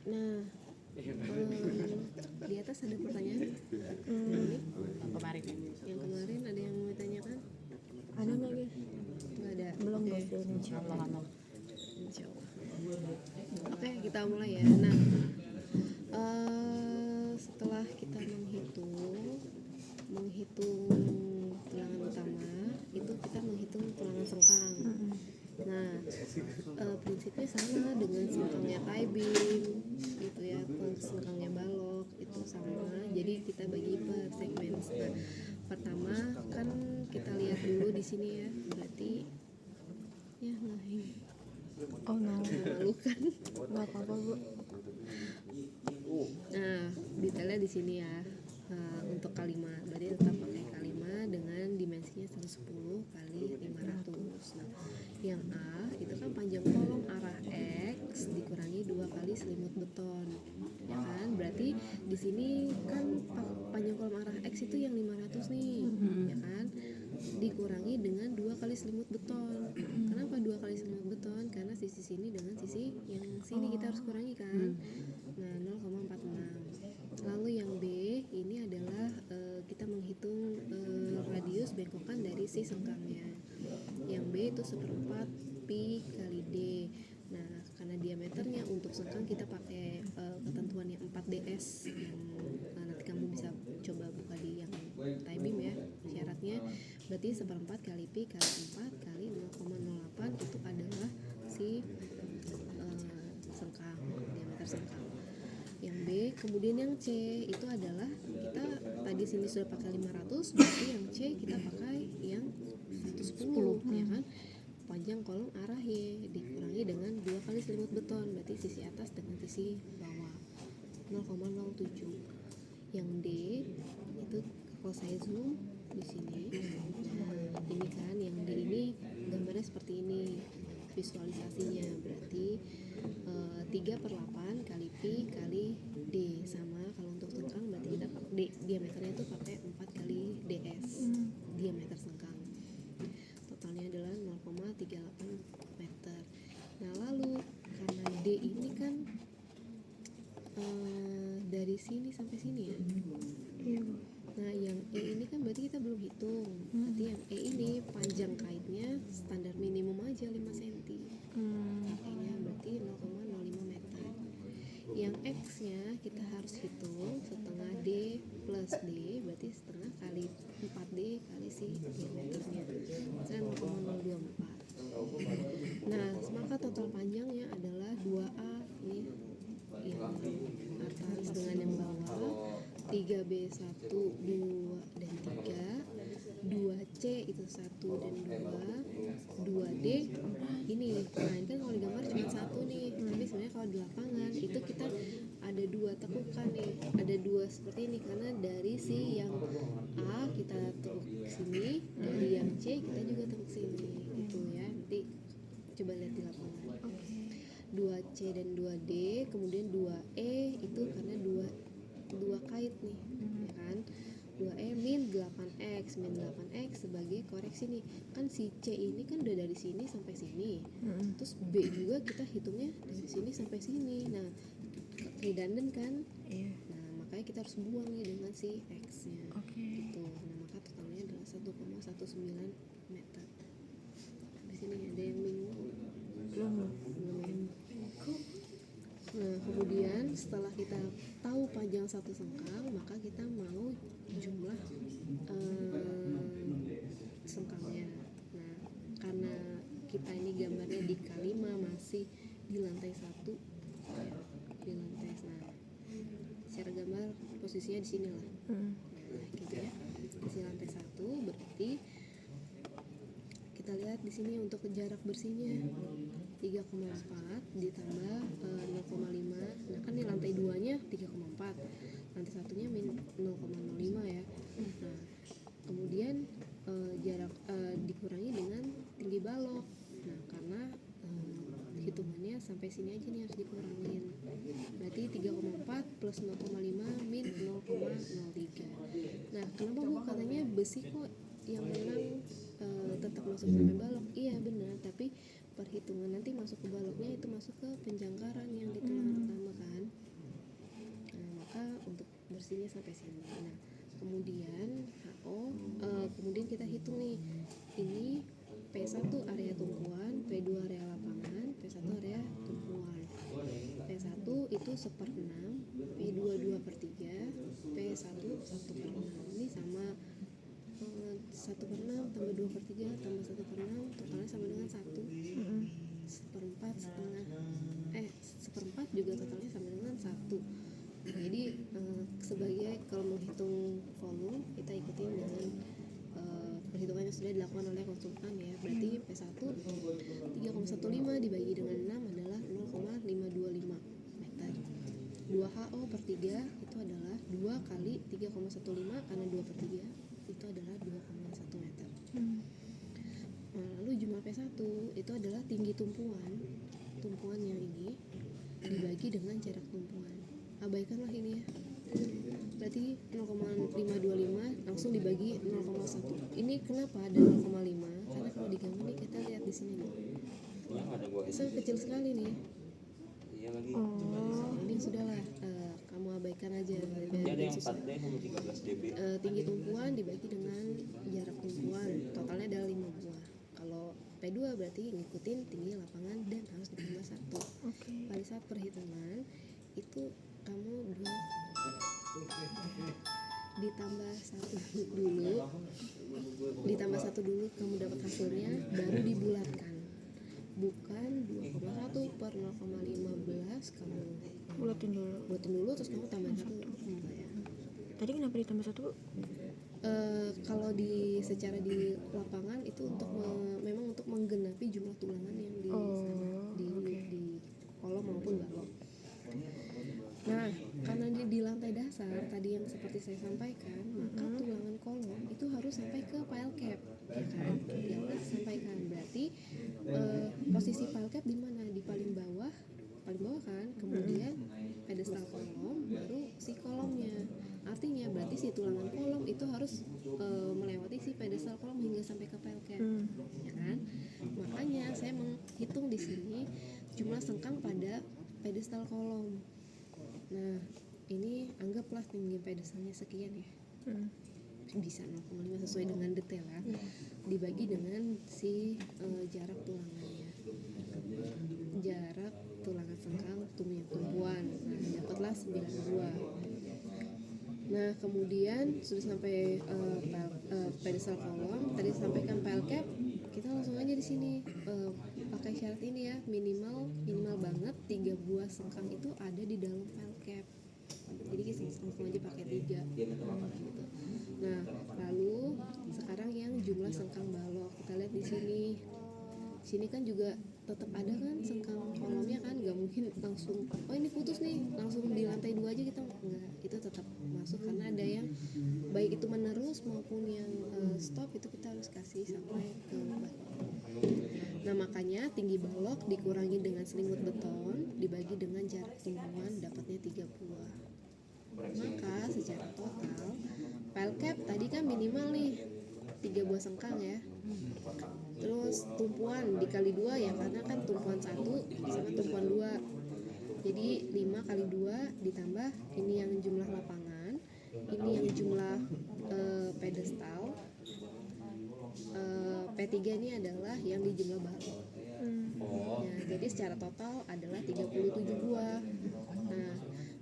Nah, di atas ada pertanyaan. Kemarin Yang kemarin ada yang mau ditanyakan? Ada nggak guys? Nggak ada. Belum Oke. guys, insyaallah. Insyaallah. Oke, kita mulai ya. Nah, setelah kita menghitung tulangan utama, itu kita menghitung tulangan sengkang. Nah, prinsipnya sama dengan sengkangnya Taibim gitu ya, sengkangnya balok itu sama. Jadi kita bagi per segmen. Nah, pertama kan kita lihat dulu di sini ya, berarti ya Oh no, malu kan. nggak apa-apa bu. Nah, detailnya di sini ya. Untuk K5, berarti tetap pakai K5 dengan dimensinya 110 kali 500. Nah, yang A itu kan panjang kolom arah X dikurangi 2 kali selimut beton. Ya kan? Berarti di sini kan panjang kolom arah X itu yang 500 nih. Ya kan? Dikurangi dengan 2 kali selimut beton. Kenapa 2 kali selimut beton? Karena sisi sini dengan sisi yang sini kita harus kurangi kan. Nah, 0,46. Lalu yang B ini adalah kita menghitung radius bengkokan dari si sengkangnya. Yang B itu 1/4 pi kali D. Nah, karena diameternya untuk sengkang kita pakai ketentuan yang 4 ds yang nanti kamu bisa coba buka di yang Taibim ya syaratnya. Berarti 1/4 kali pi kali 4 kali 0,08 itu adalah si sengkang, diameter sengkang. Yang B, kemudian yang C itu adalah kita tadi sini sudah pakai 500, berarti yang C kita pakai yang 110 ya kan. Panjang kolom arah Y dikurangi dengan 2 kali selimut beton, berarti sisi atas dengan sisi bawah 0,07. Yang D itu kalau saya zoom di sini. Nah, ini kan yang D ini gambarnya seperti ini visualisasinya, berarti 3/8 kali pi kali D. Sama kalau untuk sengkang berarti kita pakai D, diameternya itu pakai 4 kali ds diameter sengkang. Totalnya adalah 0,38 meter. Nah, lalu karena D ini kan dari sini sampai sini ya. Iya bu. Nah, yang E ini kan berarti kita belum hitung. Berarti yang E ini panjang kaitnya standar minimum aja 5 cm. Pakainya berarti 0,05 meter. Yang X-nya kita harus hitung setengah D plus D, berarti setengah kali 4D kali si diameternya. Misalnya 0,024. Nah, maka total panjangnya adalah 2A ini yang atas dengan yang bawah, 3B 1, 2 dan 3, 2C itu 1 dan 2, 2D ini. Nah, ini kan kalau di gambar cuma 1 nih, tapi sebenarnya kalau di lapangan itu kita ada 2 tekukan nih, ada 2 seperti ini karena dari si yang A kita tekuk sini, dari yang C kita juga tekuk sini gitu ya. Nanti coba lihat di lapangan. 2C dan 2D, kemudian 2E itu karena 2 kait nih, ya kan? 2E min 8X, min 8X sebagai koreksi nih. Kan si C ini kan udah dari sini sampai sini. Terus B juga kita hitungnya dari sini sampai sini. Nah, redundant kan? Iya. Nah, makanya kita harus buang nih dengan si X-nya. Gitu. Nah, maka totalnya adalah 1,19 meter. Di sini ada yang bingung? Belum ya? Nah, kemudian setelah kita tahu panjang satu sengkang, maka kita mau jumlah sengkangnya. Nah, karena kita ini gambarnya di K5 masih di lantai 1 ya, di lantai. Nah, secara gambar posisinya di sini lah. Nah, gitu ya. Di lantai 1 berarti kita lihat di sini untuk jarak bersihnya 3,4 ditambah 0,5. Nah, kan di lantai 2-nya 3,4. Lantai 1-nya min 0,05 ya. Nah, kemudian jarak dikurangi dengan tinggi balok. Nah, karena hitungannya sampai sini aja nih harus dikurangin. Berarti 3,4 plus 0,5 min 0,03. Nah, kenapa Bu katanya besi kok yang menang tetap masuk sampai balok? Iya benar, tapi perhitungan nanti masuk ke baloknya itu masuk ke penjangkaran yang di tulang pertama kan. ini sampai sini. Nah kemudian HO, kemudian kita hitung nih, ini P1 area tumpuan, P2 area lapangan, P1 area tumpuan. P1 itu 1/6, P2 2/3, P1 1/6. Ini sama 1/6 tambah 2/3 tambah 1/6 totalnya sama dengan 1. 1/4 setengah, 1/4 juga totalnya sama dengan 1. Jadi sebagai kalau menghitung volume kita ikutin dengan perhitungan yang sudah dilakukan oleh konsultan ya. Berarti P1 3,15 dibagi dengan 6 adalah 0,525 meter. 2HO per 3 itu adalah 2 kali 3,15 karena 2/3 itu adalah 2,1 meter. Lalu jumlah P1 itu adalah tinggi tumpuan yang ini dibagi dengan jarak tumpuan. Abaikanlah ini ya. Berarti 0,525 langsung dibagi 0,1. Ini kenapa ada 0,5? Karena kalau digambar nih kita lihat di sini nih. Sangat kecil sekali nih. Ini sudahlah, kamu abaikan aja. Tinggi tumpuan dibagi dengan jarak tumpuan, totalnya adalah 5 buah. Kalau P2 berarti ngikutin tinggi lapangan dan harus ditambah 1. Pada saat perhitungan itu kamu ditambah satu dulu kamu dapat hasilnya, baru dibulatkan. Bukan 2,1 per 0,15 kamu Buatin dulu. Terus kamu tambah 1. Tadi kenapa ditambah 1, Bu? Kalau secara di lapangan itu memang untuk menggenapi jumlah tulangan yang di sana, di kolom maupun balok. Nah, karena di lantai dasar tadi yang seperti saya sampaikan, maka tulangan kolom itu harus sampai ke pile cap, ya kan? Harus sampaikan. Berarti posisi pile cap di mana? Di paling bawah kan. Kemudian pedestal kolom, baru si kolomnya. Artinya berarti si tulangan kolom itu harus melewati si pedestal kolom hingga sampai ke pile cap, ya kan? Makanya saya menghitung di sini jumlah sengkang pada pedestal kolom. Nah, ini anggaplah tinggi pedestalnya sekian ya. Bisa 0,5 sesuai dengan detail ya. Dibagi dengan si jarak tulangannya. Jarak tulangan sengkang tumpuan. Nah, dapatlah 9 buah. Nah, kemudian sudah sampai pedestal kolom, tadi sampaikan pile cap, kita langsung aja di sini pakai syarat ini ya, minimal banget 3 buah sengkang itu ada di dalam pile cap. Jadi kita langsung aja pakai 3 gitu. Nah, lalu sekarang yang jumlah sengkang balok, kita lihat di sini. Sini kan juga tetap ada kan sengkang kolomnya kan, nggak mungkin langsung ini putus nih langsung di lantai 2 aja kita nggak, itu tetap masuk karena ada yang baik itu menerus maupun yang stop, itu kita harus kasih sampai ke balok. Nah, makanya tinggi balok dikurangi dengan selimut beton dibagi dengan jarak tumpuan, dapatnya 3 buah. Maka secara total pile cap tadi kan minimal nih 3 buah sengkang ya. Terus tumpuan dikali 2 ya, karena kan tumpuan 1 sama tumpuan 2. Jadi 5 kali 2 ditambah ini yang jumlah lapangan, ini yang jumlah pedestal. P3 ini adalah yang di jumlah balok. Nah, jadi secara total adalah 37 buah. Nah,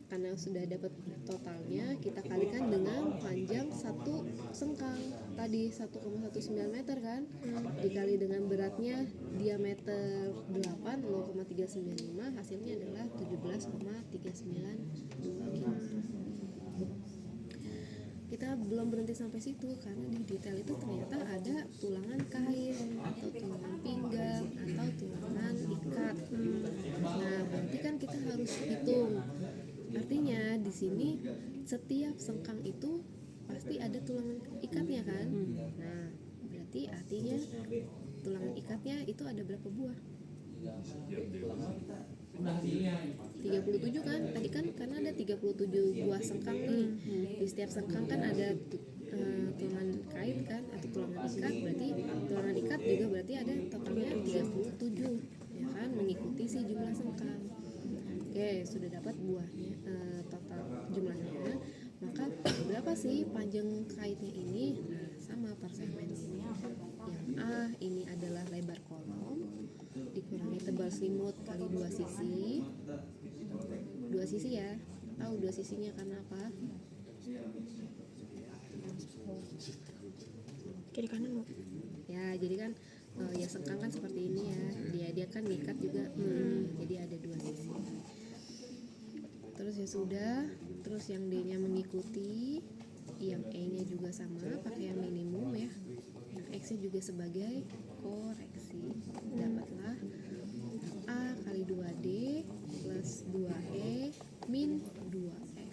karena sudah dapat totalnya, kita kalikan dengan panjang satu sengkang tadi 1,19 meter kan, dikali dengan beratnya diameter 8 0,395, hasilnya adalah 17,392 kg. Kita belum berhenti sampai situ, karena di detail itu ternyata ada tulangan kain atau tulangan pinggang atau tulangan ikat. Nah, berarti kan kita harus hitung. Artinya di sini setiap sengkang itu pasti ada tulangan ikatnya kan. Nah, berarti artinya tulangan ikatnya itu ada berapa buah? 37 kan? Tadi kan karena ada 37 buah sengkang nih. Di setiap sengkang kan ada tulangan kait kan atau tulangan ikat, berarti tulangan ikat juga berarti ada totalnya 37 ya kan, mengikuti si jumlah sengkang. Oke, sudah dapat buahnya, total jumlahnya. Maka berapa sih panjang kaitnya ini? Nah, sama per segmen ini. Yang A ini adalah lebar kolom dikurangi tebal selimut kali 2 sisi. 2 sisi ya. Tahu 2 sisinya karena apa? Kiri kanan Bu. Ya, jadi kan ya sengkang kan seperti ini ya. Dia kan ngikat juga ini. Jadi ada 2 sisi. Terus ya sudah, terus yang D-nya mengikuti, yang E-nya juga sama, pakai yang minimum ya. Yang X-nya juga sebagai koreksi. Dapatlah A kali 2D plus 2E min 2X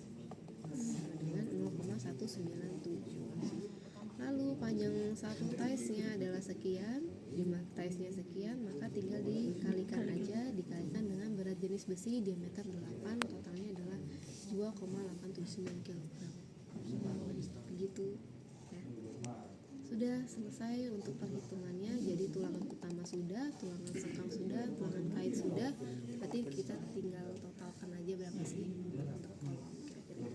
sama dengan 0,197. Lalu panjang satu taisnya adalah sekian, jumlah taisnya sekian, maka tinggal dikalikan aja, dikalikan dengan berat jenis besi diameter 8, totalnya adalah 2,879 kg. Begitu ya. Sudah selesai untuk perhitungannya. Jadi tulangan utama sudah, tulangan sengkang sudah, tulangan kait sudah. Berarti kita tinggal totalkan aja berapa sih untuk kolom kira-kira.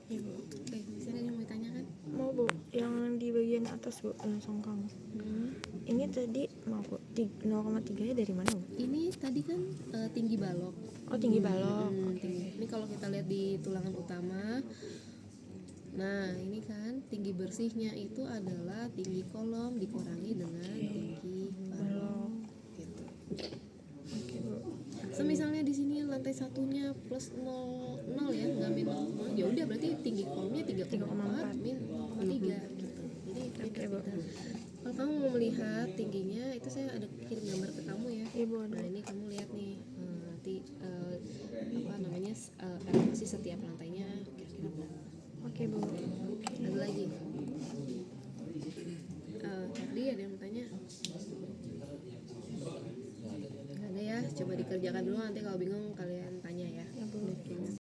Oke, masih ada yang mau ditanyakan? Mau Bu, yang di bagian atas Bu, yang songkang. Ini tadi mau Bu, 0,3 nya dari mana Bu? Ini tadi kan tinggi balok. Oh tinggi balok. Tinggi. Ini kalau kita lihat di tulangan utama, nah ini kan tinggi bersihnya itu adalah tinggi kolom dikurangi dengan tinggi balok. Gitu. Semisalnya di sini lantai satunya plus 0 ya, nggak min 0, ya udah berarti tinggi kolomnya 3,4 min 0,3 gitu. Jadi Oke, Bu. kalau kamu mau melihat tingginya itu saya ada kirim gambar ke kamu ya. Iya Bu, ada. Nah ini kamu lihat nih nanti apa namanya elevasi setiap lantainya kira-kira berapa. Oke Bu. Ada lagi? Tadi ada yang mau tanya? Nggak ada ya, coba dikerjakan dulu, nanti kalau bingung kalian